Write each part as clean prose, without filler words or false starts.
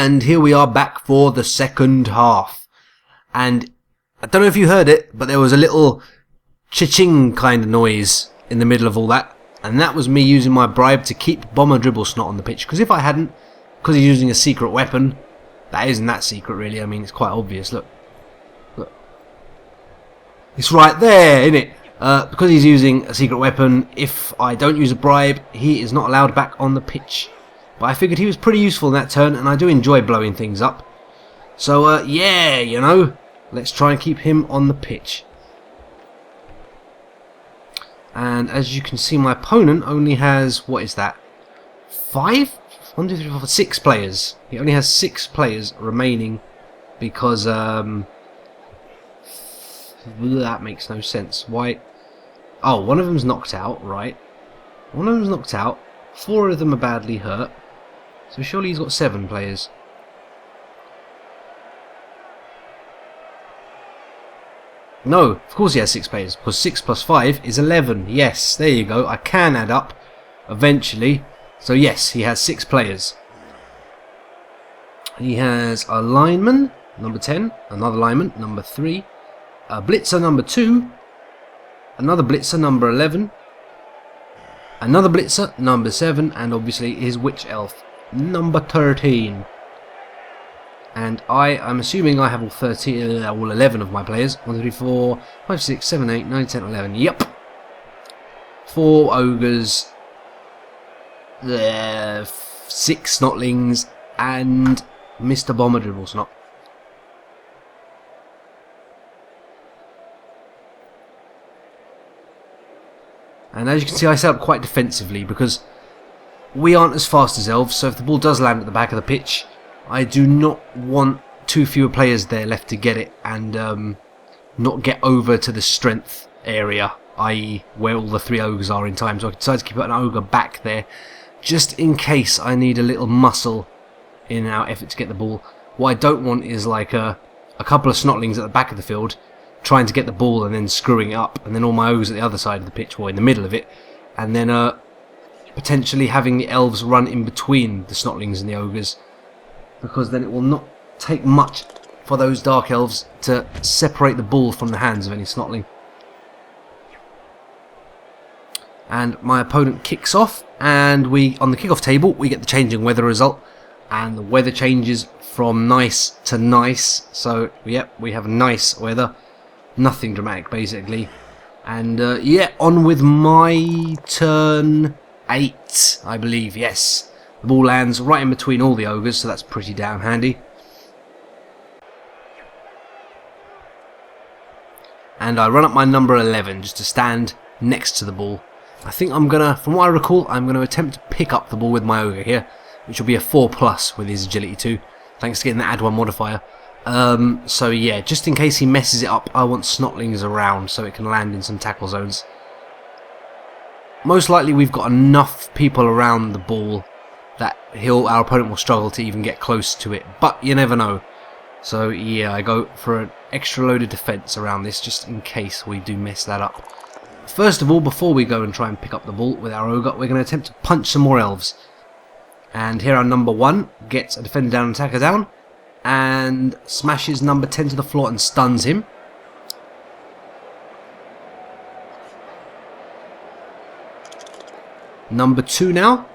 And here we are back for the second half. And I don't know if you heard it, but there was a little cha-ching kind of noise in the middle of all that. And that was me using my bribe to keep Bomber Dribblesnot on the pitch. Because if I hadn't, because he's using a secret weapon, that isn't that secret really, I mean it's quite obvious, look. Look. It's right there, isn't it? Because he's using a secret weapon, if I don't use a bribe, he is not allowed back on the pitch. But I figured he was pretty useful in that turn, and I do enjoy blowing things up. So, yeah, you know, let's try and keep him on the pitch. And as you can see, my opponent only has, what is that? 5? 1, 2, 3, 4, 5, 6 players. He only has 6 players remaining because, that makes no sense. Why? Oh, one of them's knocked out, right. One of them's knocked out. 4 of them are badly hurt. So surely he's got 7 players. No, of course he has 6 players, because 6 plus 5 is 11. Yes, there you go. I can add up eventually. So yes, he has 6 players. He has a lineman, number 10, another lineman, number 3, a blitzer, number 2, another blitzer, number 11, another blitzer, number 7, and obviously his witch elf, number 13. And I'm assuming I have all 11 of my players. 1, 2, 3, 4, 5, 6, 7, 8, 9, 10, 11. Yep. 4 ogres, 6 snotlings, and Mr. Bomber Dribblesnot. And as you can see, I set up quite defensively because we aren't as fast as elves, so if the ball does land at the back of the pitch, I do not want too fewer players there left to get it and not get over to the strength area, i.e. where all the 3 ogres are in time. So I decided to keep an ogre back there just in case I need a little muscle in our effort to get the ball. What I don't want is like a couple of snotlings at the back of the field trying to get the ball and then screwing it up, and then all my ogres at the other side of the pitch, or in the middle of it, and then potentially having the elves run in between the snotlings and the ogres, because then it will not take much for those dark elves to separate the ball from the hands of any snotling. And my opponent kicks off, and we, on the kickoff table, we get the changing weather result, and the weather changes from nice to nice. So yep, we have nice weather, nothing dramatic basically. And yeah, on with my turn 8, I believe. Yes, the ball lands right in between all the ogres, so that's pretty damn handy. And I run up my number 11 just to stand next to the ball. I think I'm gonna, from what I recall, I'm gonna attempt to pick up the ball with my ogre here, which will be a 4+ with his agility 2, thanks to getting the add 1 modifier. So yeah, just in case he messes it up, I want snotlings around so it can land in some tackle zones. Most likely we've got enough people around the ball that our opponent will struggle to even get close to it, but you never know. So yeah, I go for an extra load of defense around this just in case we do mess that up. First of all, before we go and try and pick up the ball with our ogre, we're going to attempt to punch some more elves. And here our number 1 gets a defender down and attacker down, and smashes number 10 to the floor and stuns him. Number 2 now,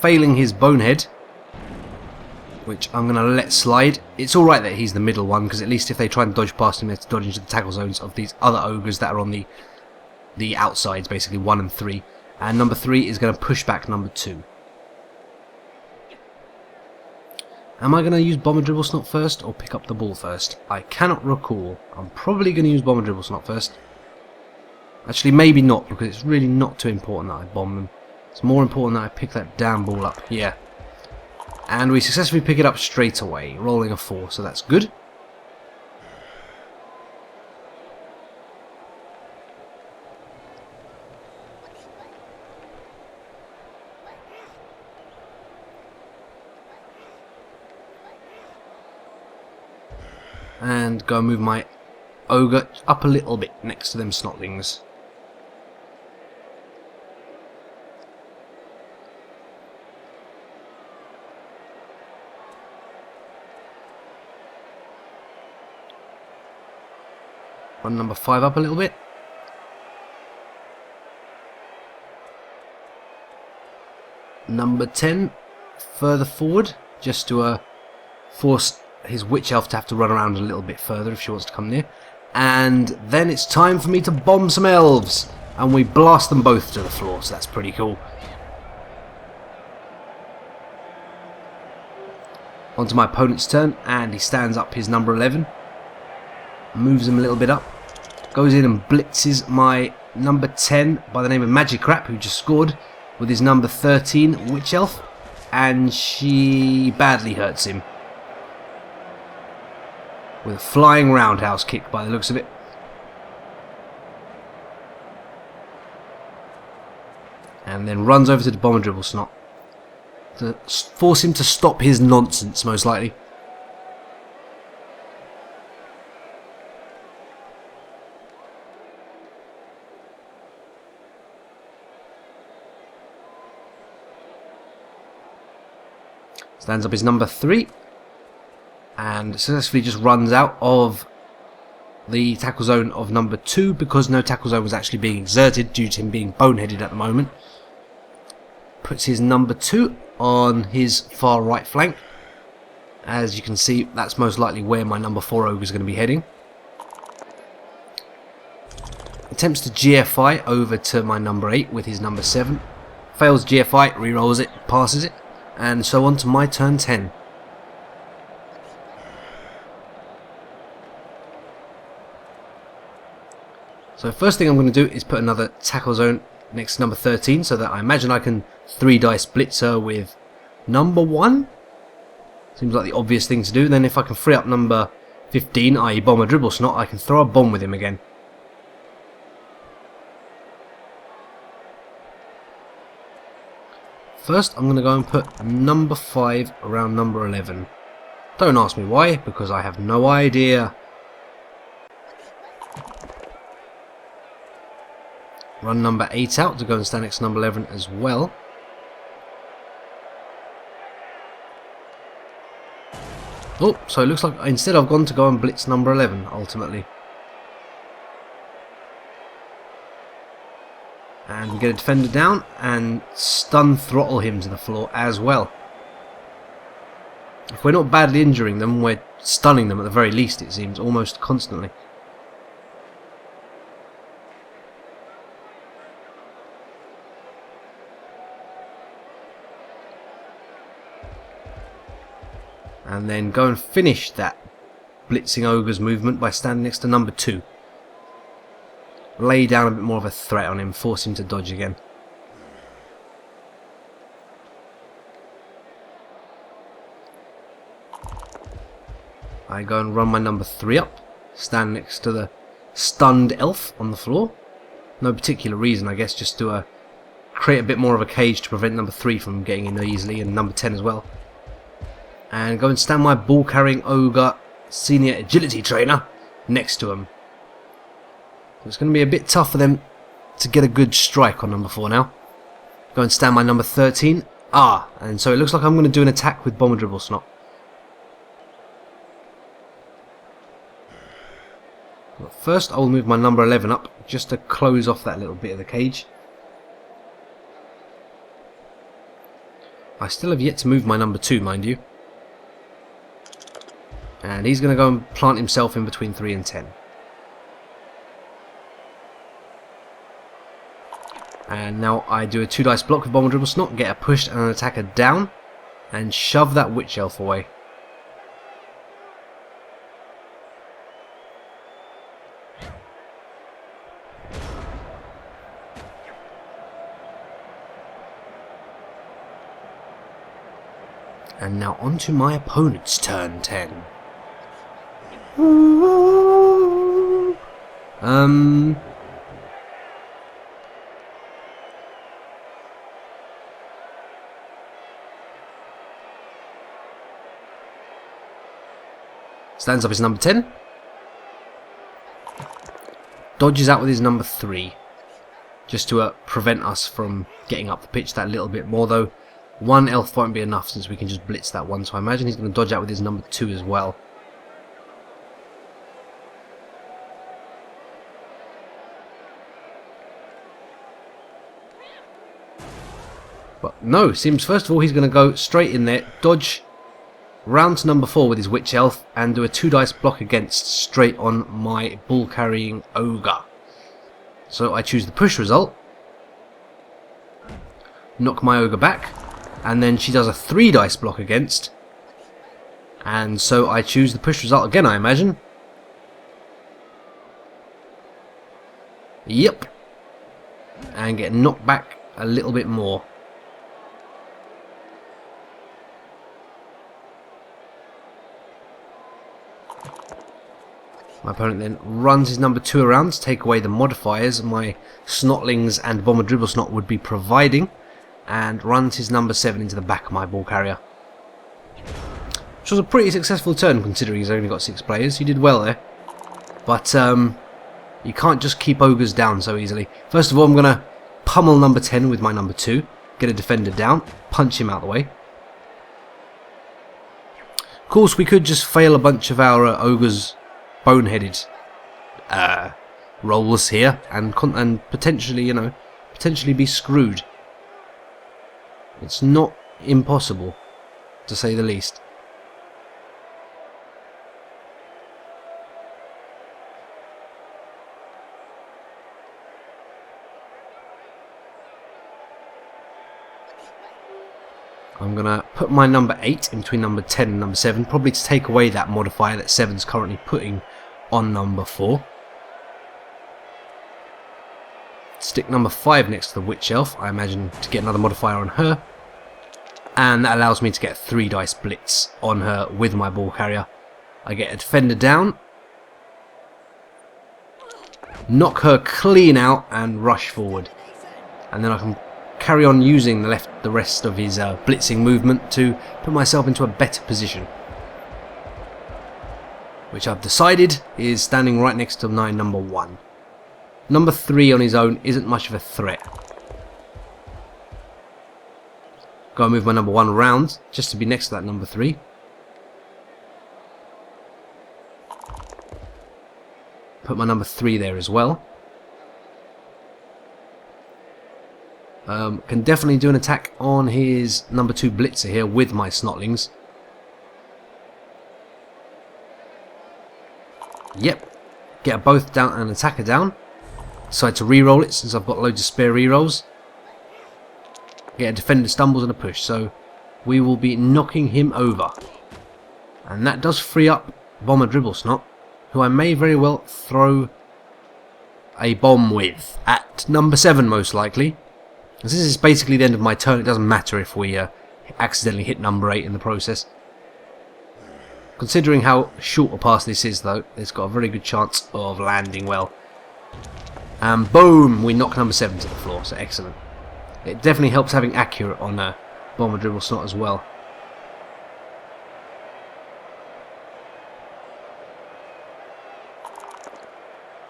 failing his bonehead, which I'm going to let slide. It's alright that he's the middle one, because at least if they try and dodge past him, they have to dodge into the tackle zones of these other ogres that are on the outsides, basically 1 and 3. And number 3 is going to push back number 2. Am I going to use Bomber Dribblesnot first or pick up the ball first? I cannot recall. I'm probably going to use Bomber Dribblesnot first. Actually, maybe not, because it's really not too important that I bomb them. It's more important that I pick that damn ball up. Yeah. And we successfully pick it up straight away, rolling a 4, so that's good. And go and move my ogre up a little bit next to them snotlings. Run number 5 up a little bit. Number 10 further forward, just to force his witch elf to have to run around a little bit further if she wants to come near. And then it's time for me to bomb some elves, and we blast them both to the floor, so that's pretty cool. Onto my opponent's turn, and he stands up his number 11, moves him a little bit up, goes in and blitzes my number 10 by the name of Magicrap, who just scored, with his number 13 witch elf, and she badly hurts him with a flying roundhouse kick by the looks of it. And then runs over to the Bomber Dribble Snot to force him to stop his nonsense, most likely. Stands up his number 3 and successfully just runs out of the tackle zone of number 2 because no tackle zone was actually being exerted due to him being boneheaded at the moment. Puts his number 2 on his far right flank. As you can see, that's most likely where my number 4 Ogre is going to be heading. Attempts to GFI over to my number 8 with his number 7. Fails GFI, rerolls it, passes it. And so on to my turn 10. So first thing I'm going to do is put another tackle zone next to number 13 so that I imagine I can 3 dice blitz her with number 1. Seems like the obvious thing to do. Then if I can free up number 15, i.e. Bomber Dribble Snot, I can throw a bomb with him again. First, I'm going to go and put number 5 around number 11. Don't ask me why, because I have no idea. Run number 8 out to go and stand next to number 11 as well. Oh, so it looks like instead I've gone to go and blitz number 11, ultimately. And we get a defender down and stun throttle him to the floor as well. If we're not badly injuring them, we're stunning them at the very least, it seems, almost constantly. And then go and finish that blitzing Ogre's movement by standing next to number 2. Lay down a bit more of a threat on him, force him to dodge again. I go and run my number 3 up, stand next to the stunned elf on the floor. No particular reason, I guess, just to create a bit more of a cage to prevent number 3 from getting in easily, and number 10 as well. And go and stand my ball carrying Ogre senior agility trainer next to him. It's going to be a bit tough for them to get a good strike on number 4 now. Go and stand my number 13. And so it looks like I'm going to do an attack with Bomber Dribble Snot. But first I'll move my number 11 up just to close off that little bit of the cage. I still have yet to move my number 2, mind you. And he's going to go and plant himself in between 3 and 10. And now I do a 2 dice block with Bomber Dribble Snot, get a push and an attacker down, and shove that Witch Elf away. And now on to my opponent's turn 10. Stands up his number 10. Dodges out with his number 3. Just to prevent us from getting up the pitch that little bit more, though. 1 elf won't be enough since we can just blitz that one, so I imagine he's going to dodge out with his number 2 as well. no, seems first of all he's going to go straight in there, dodge round to number 4 with his Witch Elf, and do a 2 dice block against straight on my ball carrying Ogre. So I choose the push result, knock my Ogre back, and then she does a 3 dice block against, and so I choose the push result again, I imagine. Yep. And get knocked back a little bit more. My opponent then runs his number 2 around to take away the modifiers my Snotlings and Bomber Dribblesnot would be providing, and runs his number 7 into the back of my ball carrier. Which was a pretty successful turn considering he's only got 6 players. He did well there. But you can't just keep Ogres down so easily. First of all, I'm going to pummel number 10 with my number 2, get a defender down, punch him out of the way. Of course, we could just fail a bunch of our Ogres' boneheaded rolls here and potentially, potentially be screwed. It's not impossible, to say the least. I'm going to put my number 8 in between number 10 and number 7, probably to take away that modifier that 7's currently putting on number 4. Stick number 5 next to the Witch Elf, I imagine, to get another modifier on her. And that allows me to get a 3 dice blitz on her with my ball carrier. I get a defender down, knock her clean out and rush forward. And then I can carry on using the rest of his blitzing movement to put myself into a better position, which I've decided is standing right next to number 1. Number 3 on his own isn't much of a threat. Go and move my number 1 around just to be next to that number 3. Put my number 3 there as well. Can definitely do an attack on his number 2 blitzer here with my Snotlings. Yep. Get both down and attacker down. Decide to re-roll it since I've got loads of spare re-rolls. Get a defender stumbles and a push, so we will be knocking him over. And that does free up Bomber Dribblesnot, who I may very well throw a bomb with at number 7 most likely. This is basically the end of my turn. It doesn't matter if we accidentally hit number 8 in the process. Considering how short a pass this is though, it's got a very good chance of landing well. And boom! We knock number 7 to the floor, so excellent. It definitely helps having accurate on Bomber Dribblesnot as well.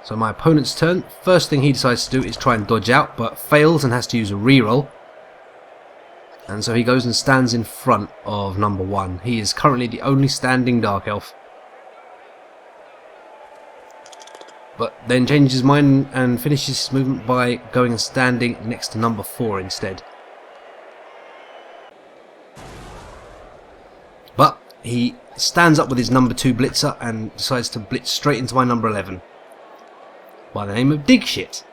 So my opponent's turn, first thing he decides to do is try and dodge out, but fails and has to use a reroll. And so he goes and stands in front of number 1. He is currently the only standing Dark Elf. But then changes his mind and finishes his movement by going and standing next to number 4 instead. But he stands up with his number 2 blitzer and decides to blitz straight into my number 11. By the name of Digshit.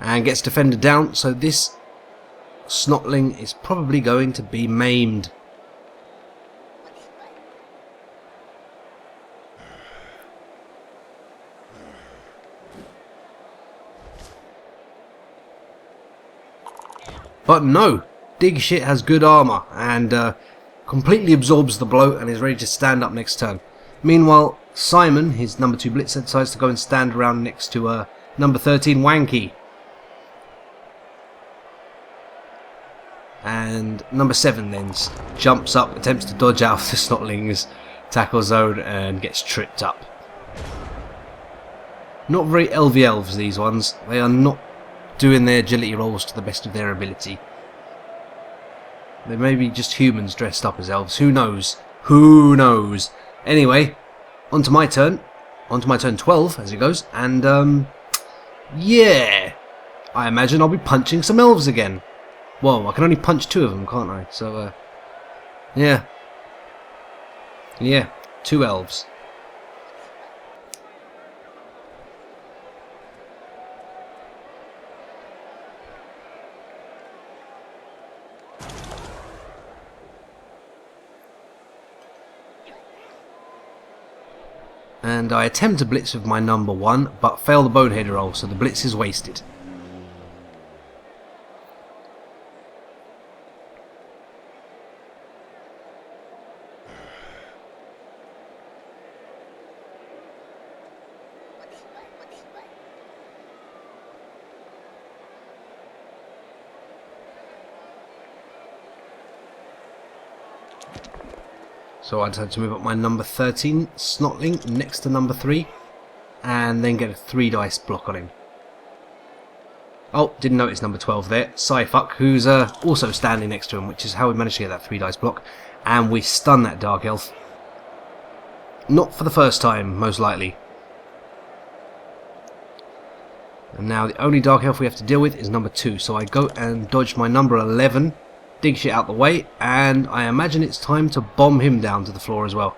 And gets defended down, so this Snotling is probably going to be maimed. But no, Digshit has good armour and completely absorbs the blow and is ready to stand up next turn. Meanwhile, Simon, his number 2 blitzer, decides to go and stand around next to number 13 Wanky. And number 7 then jumps up, attempts to dodge out of the Snotling's tackle zone and gets tripped up. Not very Elves these ones. They are not doing their agility rolls to the best of their ability. They may be just humans dressed up as elves. Who knows? Who knows? Anyway, onto my turn. Onto my turn 12 as it goes. And yeah, I imagine I'll be punching some elves again. Whoa, I can only punch 2 of them, can't I? So, yeah. Yeah, 2 elves. And I attempt to blitz with my number 1, but fail the bonehead roll, so the blitz is wasted. So I decided to move up my number 13 Snotling next to number 3 and then get a 3 dice block on him. Oh, didn't notice number 12 there, Psyfuck, who's also standing next to him, which is how we managed to get that 3 dice block, and we stun that Dark Elf. Not for the first time, most likely. And now the only Dark Elf we have to deal with is number 2, so I go and dodge my number 11, dig shit out the way, and I imagine it's time to bomb him down to the floor as well.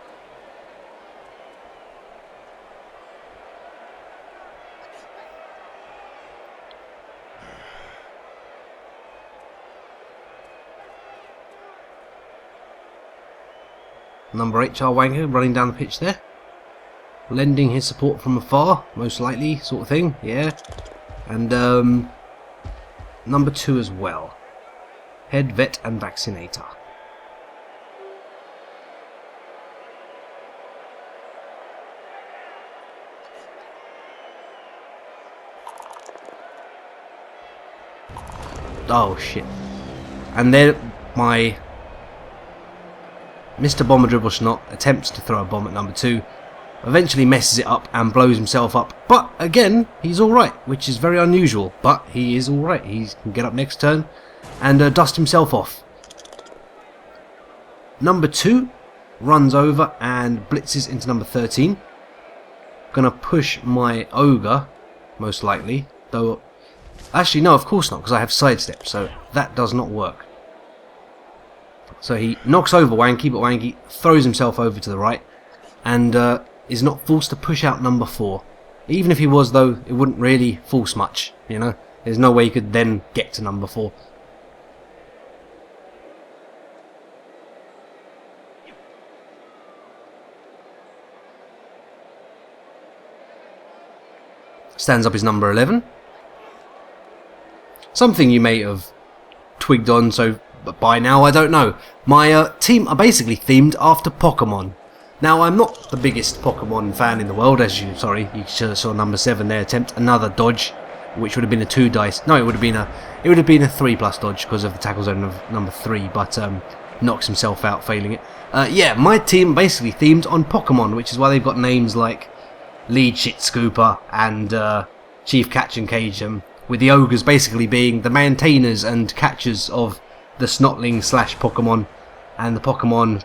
Number 8 Charwanker running down the pitch there, lending his support from afar, most likely, sort of thing, yeah. And number 2 as well. Head Vet and Vaccinator. Oh shit. And then my Mr. Bomber Dribble Snot attempts to throw a bomb at number 2, eventually messes it up and blows himself up, but again he's alright, which is very unusual, but he is alright. He can get up next turn and dust himself off. Number 2 runs over and blitzes into number 13. Gonna push my Ogre, most likely, though actually no, of course not, because I have sidestep, so that does not work. So he knocks over Wanky, but Wanky throws himself over to the right and is not forced to push out number 4. Even if he was, though, it wouldn't really force much, you know. There's no way he could then get to number 4. Stands up his number 11. Something you may have twigged on by now, I don't know. My team are basically themed after Pokemon. Now, I'm not the biggest Pokemon fan in the world, as you saw number 7 there attempt another dodge, which would have been a 2 dice. No, it would have been a 3+ dodge because of the tackle zone of number 3, but knocks himself out, failing it. Yeah, my team basically themed on Pokemon, which is why they've got names like Lead Shit Scooper and Chief Catch and Cage, with the Ogres basically being the maintainers and catchers of the Snotling / Pokemon, and the Pokemon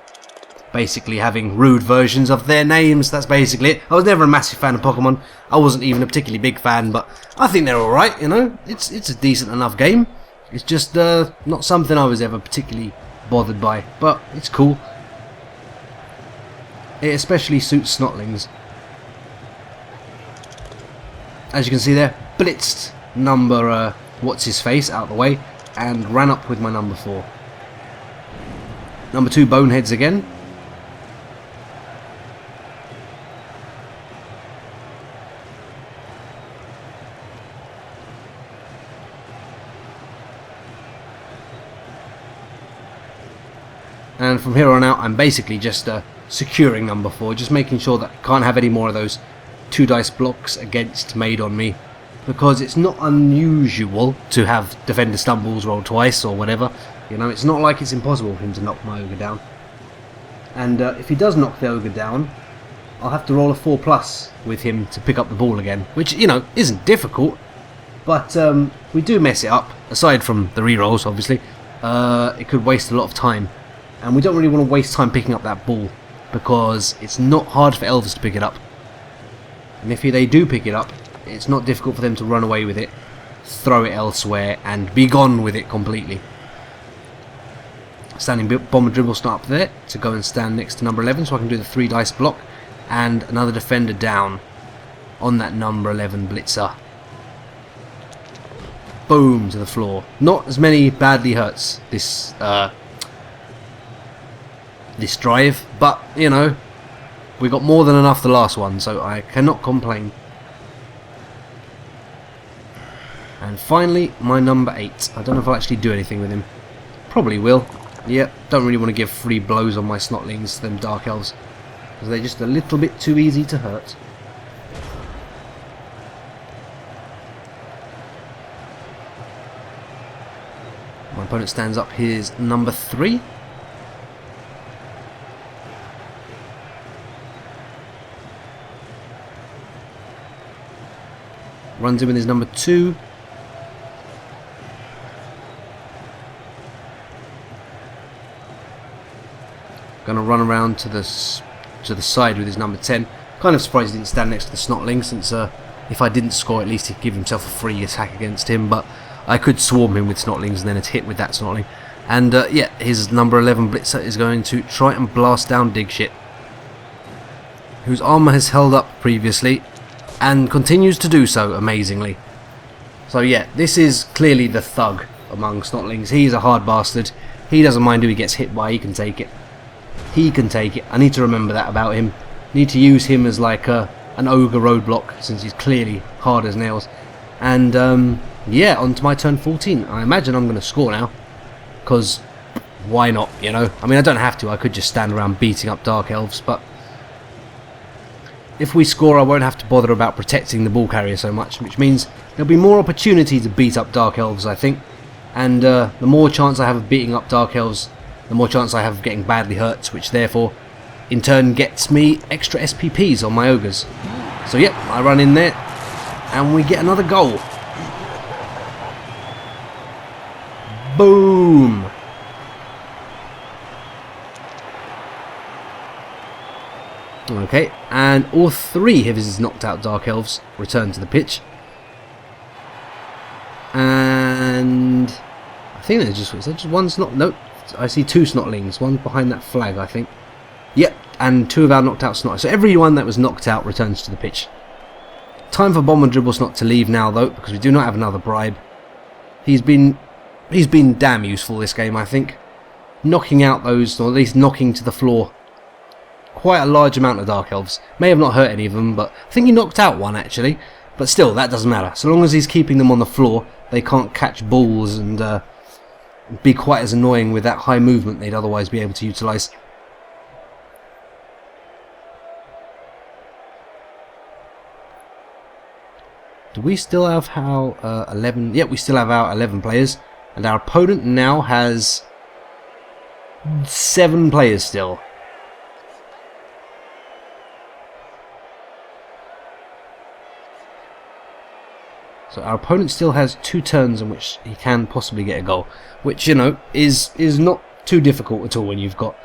basically having rude versions of their names. That's basically it. I was never a massive fan of Pokemon. I wasn't even a particularly big fan, but I think they're alright, you know. It's a decent enough game. It's just not something I was ever particularly bothered by, but it's cool. It especially suits Snotlings. As you can see there, blitzed number what's-his-face out of the way and ran up with my number 4. Number 2 Boneheads again. And from here on out I'm basically just securing number 4, just making sure that I can't have any more of those 2 dice blocks against made on me, because it's not unusual to have Defender Stumbles roll twice or whatever. You know, it's not like it's impossible for him to knock my Ogre down. And if he does knock the Ogre down, I'll have to roll a 4+ with him to pick up the ball again, which, you know, isn't difficult, but we do mess it up. Aside from the rerolls, obviously, it could waste a lot of time, and we don't really want to waste time picking up that ball, because it's not hard for Elves to pick it up. And if they do pick it up, it's not difficult for them to run away with it, throw it elsewhere, and be gone with it completely. Standing Bomber Dribble Snot up there to go and stand next to number 11 so I can do the 3 dice block. And another defender down on that number 11 blitzer. Boom to the floor. Not as many badly hurts this this drive, but you know, we got more than enough the last one, so I cannot complain. And finally, my number 8. I don't know if I'll actually do anything with him. Probably will. Yep, don't really want to give free blows on my snotlings, them Dark Elves, because they're just a little bit too easy to hurt. My opponent stands up his number 3. Runs in with his number 2. Gonna run around to the side with his number 10. Kind of surprised he didn't stand next to the Snotling, since if I didn't score, at least he'd give himself a free attack against him. But I could swarm him with Snotlings and then it's hit with that Snotling. And yeah, his number 11 blitzer is going to try and blast down Digshit, whose armor has held up previously and continues to do so amazingly. So yeah, this is clearly the thug among Snotlings. He's a hard bastard. He doesn't mind who he gets hit by. He can take it. He can take it. I need to remember that about him. Need to use him as like an ogre roadblock, since he's clearly hard as nails. And yeah, on to my turn 14. I imagine I'm going to score now, because why not, you know? I mean, I don't have to. I could just stand around beating up Dark Elves, but if we score, I won't have to bother about protecting the ball carrier so much, which means there'll be more opportunity to beat up Dark Elves, I think. And the more chance I have of beating up Dark Elves, the more chance I have of getting badly hurt, which therefore in turn gets me extra SPPs on my Ogres. So yep, I run in there and we get another goal. Boom! Okay, and all 3 of his knocked out Dark Elves return to the pitch. And I think there's just one snot. Nope, I see 2 Snotlings, one behind that flag, I think. Yep, and 2 of our knocked out Snotlings. So everyone that was knocked out returns to the pitch. Time for Bomber Dribble Snot to leave now, though, because we do not have another bribe. He's been damn useful this game, I think. Knocking out those, or at least knocking to the floor, quite a large amount of Dark Elves. May have not hurt any of them, but I think he knocked out one actually. But still, that doesn't matter. So long as he's keeping them on the floor, they can't catch balls and be quite as annoying with that high movement they'd otherwise be able to utilise. Do we still have our 11? Yep, we still have our 11 players. And our opponent now has 7 players still. So our opponent still has 2 turns in which he can possibly get a goal, which, you know, is not too difficult at all when you've got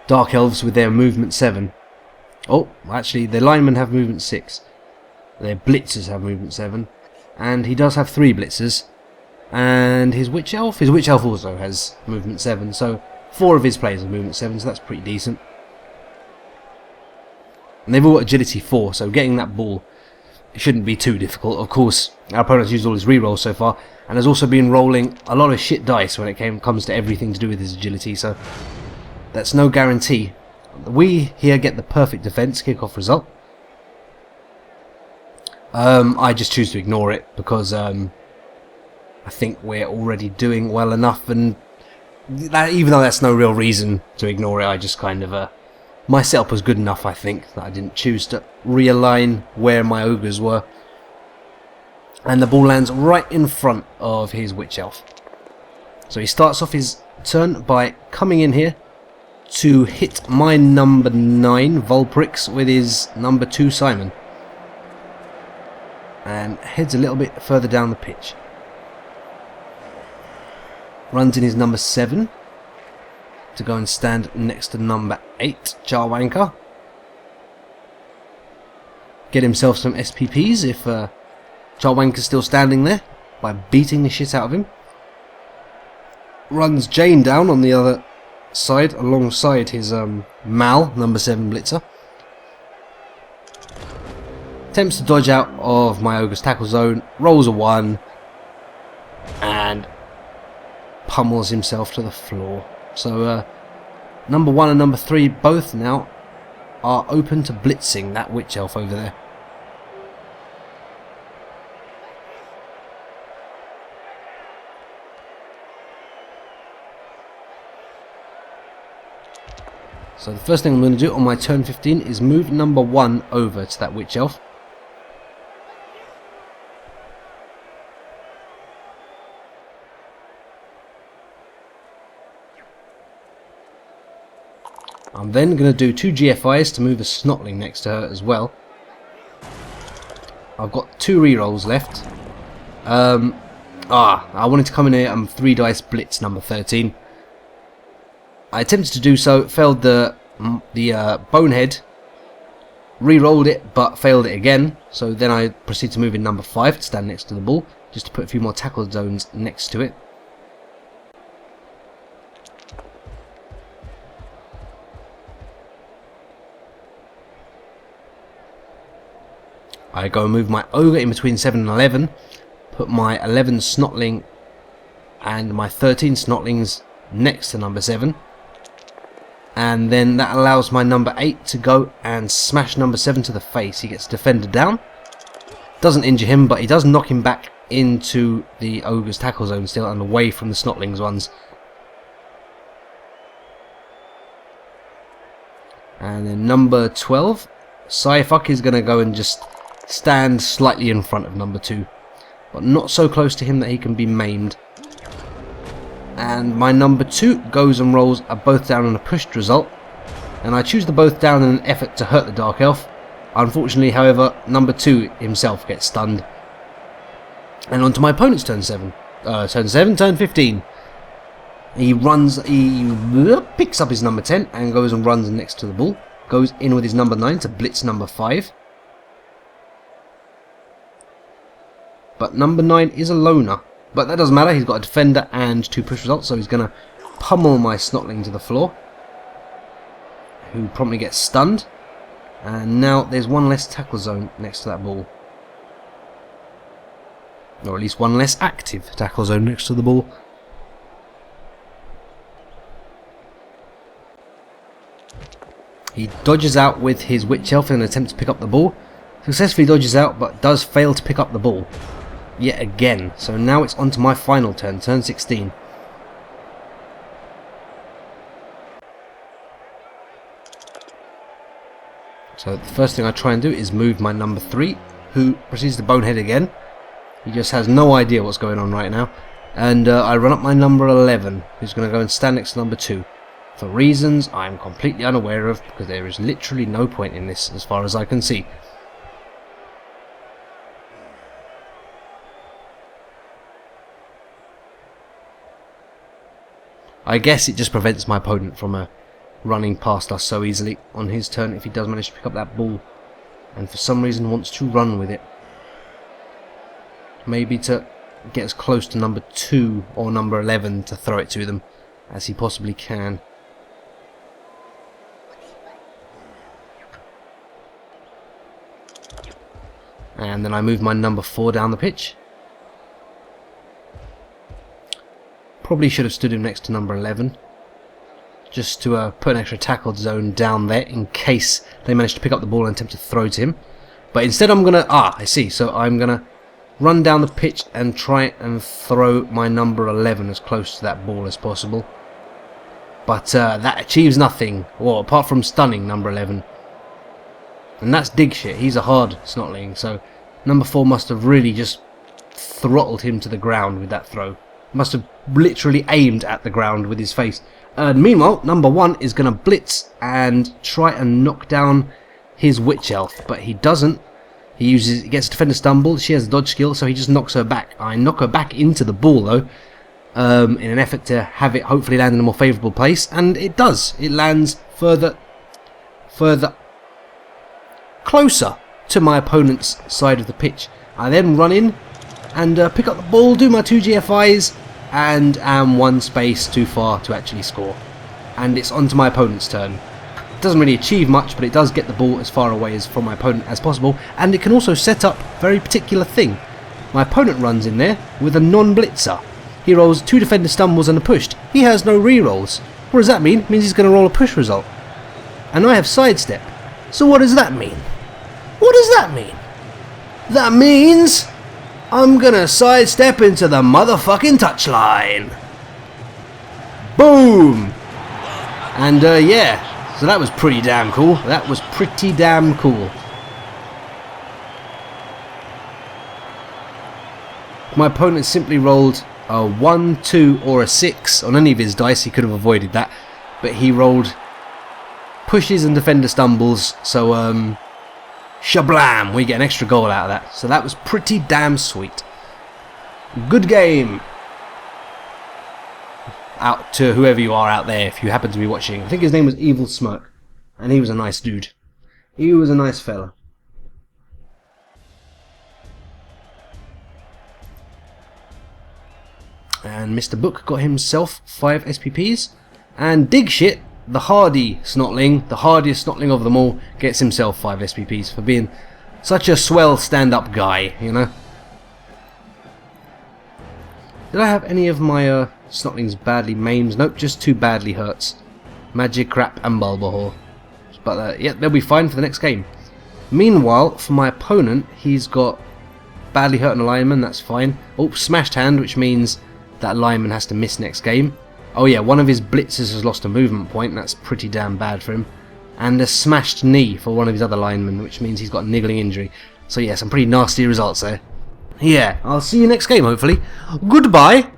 Dark Elves with their movement 7. Oh, actually, their linemen have movement 6. Their blitzers have movement 7, and he does have 3 blitzers. And his Witch Elf also has movement 7, so 4 of his players have movement 7, so that's pretty decent. And they've all got agility 4, so getting that ball shouldn't be too difficult. Of course, our opponent's used all his rerolls so far, and has also been rolling a lot of shit dice when it comes to everything to do with his agility, so that's no guarantee. We here get the perfect defense kickoff result. I just choose to ignore it because I think we're already doing well enough, and even though that's no real reason to ignore it, I just kind of my setup was good enough, I think, that I didn't choose to realign where my Ogres were. And the ball lands right in front of his Witch Elf. So he starts off his turn by coming in here to hit my number 9 Vulprix with his number 2 Simon. And heads a little bit further down the pitch. Runs in his number 7 to go and stand next to number 8 Jarwanker. Get himself some SPPs if Jarwanker's still standing there by beating the shit out of him. Runs Jane down on the other side alongside his Mal, number 7 blitzer. Attempts to dodge out of my Ogre's tackle zone, rolls a 1, and pummels himself to the floor. So number 1 and number 3 both now are open to blitzing that witch elf over there. So the first thing I'm going to do on my turn 15 is move number 1 over to that witch elf. I'm then going to do 2 GFIs to move a snotling next to her as well. I've got 2 rerolls left. I wanted to come in here and 3 dice blitz number 13. I attempted to do so, failed the bonehead, re-rolled it but failed it again, so then I proceed to move in number 5 to stand next to the bull, just to put a few more tackle zones next to it. I go and move my ogre in between 7 and 11, put my 11 snotling and my 13 snotlings next to number 7. And then that allows my number 8 to go and smash number 7 to the face. He gets defender down. Doesn't injure him, but he does knock him back into the Ogre's tackle zone still and away from the Snotlings ones. And then number 12, Sci-Fuck is going to go and just stand slightly in front of number 2. But not so close to him that he can be maimed. And my number 2 goes and rolls a both down and a pushed result, and I choose the both down in an effort to hurt the Dark Elf. Unfortunately, however, number 2 himself gets stunned. And on to my opponent's turn 15. He picks up his number 10 and goes and runs next to the bull. Goes in with his number 9 to blitz number 5. But number 9 is a loner. But that doesn't matter, he's got a defender and 2 push results, so he's going to pummel my snotling to the floor, who promptly gets stunned. And now there's 1 less tackle zone next to that ball. Or at least 1 less active tackle zone next to the ball. He dodges out with his witch elf in an attempt to pick up the ball. Successfully dodges out, but does fail to pick up the ball yet again. So now it's on to my final turn, turn 16. So the first thing I try and do is move my number 3, who proceeds to bonehead again. He just has no idea what's going on right now. And I run up my number 11, who's going to go and stand next to number 2. For reasons I'm completely unaware of, because there is literally no point in this as far as I can see. I guess it just prevents my opponent from running past us so easily on his turn if he does manage to pick up that ball and for some reason wants to run with it. Maybe to get as close to number 2 or number 11 to throw it to them as he possibly can. And then I move my number 4 down the pitch. Probably should have stood him next to number 11, just to put an extra tackle zone down there in case they manage to pick up the ball and attempt to throw to him. But instead I'm going to... I see. So I'm going to run down the pitch and try and throw my number 11 as close to that ball as possible. But that achieves nothing, well, apart from stunning number 11. And that's dig shit. He's a hard snotling, so number 4 must have really just throttled him to the ground with that throw. Must have literally aimed at the ground with his face. Meanwhile, number 1 is going to blitz and try and knock down his witch elf, but he doesn't. He gets a defender stumble. She has a dodge skill, so he just knocks her back. I knock her back into the ball though, in an effort to have it hopefully land in a more favourable place, and it does. It lands further closer to my opponent's side of the pitch. I then run in and pick up the ball, do my 2 GFIs, and am 1 space too far to actually score. and it's onto my opponent's turn. It doesn't really achieve much, but it does get the ball as far away as from my opponent as possible, and it can also set up a very particular thing. My opponent runs in there with a non-blitzer. He rolls 2 defender stumbles and a pushed. He has no re-rolls. What does that mean? It means he's going to roll a push result. And I have sidestep. So what does that mean? What does that mean? That means I'm going to sidestep into the motherfucking touchline. Boom! And yeah, so that was pretty damn cool. That was pretty damn cool. My opponent simply rolled a 1, 2 or a 6 on any of his dice. He could have avoided that, but he rolled pushes and defender stumbles, so shablam, we get an extra goal out of that. So that was pretty damn sweet. Good game. Out to whoever you are out there, if you happen to be watching. I think his name was Evil Smirk, and he was a nice dude. He was a nice fella. And Mr. Book got himself 5 SPPs, and Dig Shit, the hardy snotling, the hardiest snotling of them all, gets himself 5 SPPs for being such a swell stand-up guy, you know. Did I have any of my snotlings badly maimed? Nope, just 2 badly hurts. Magic, Crap and Bulbahor. But yeah, they'll be fine for the next game. Meanwhile, for my opponent, he's got badly hurt an lineman, that's fine. Oh, smashed hand, which means that lineman has to miss next game. Oh yeah, one of his blitzers has lost a movement point, that's pretty damn bad for him. And a smashed knee for one of his other linemen, which means he's got a niggling injury. So yeah, some pretty nasty results there. Yeah, I'll see you next game hopefully. Goodbye!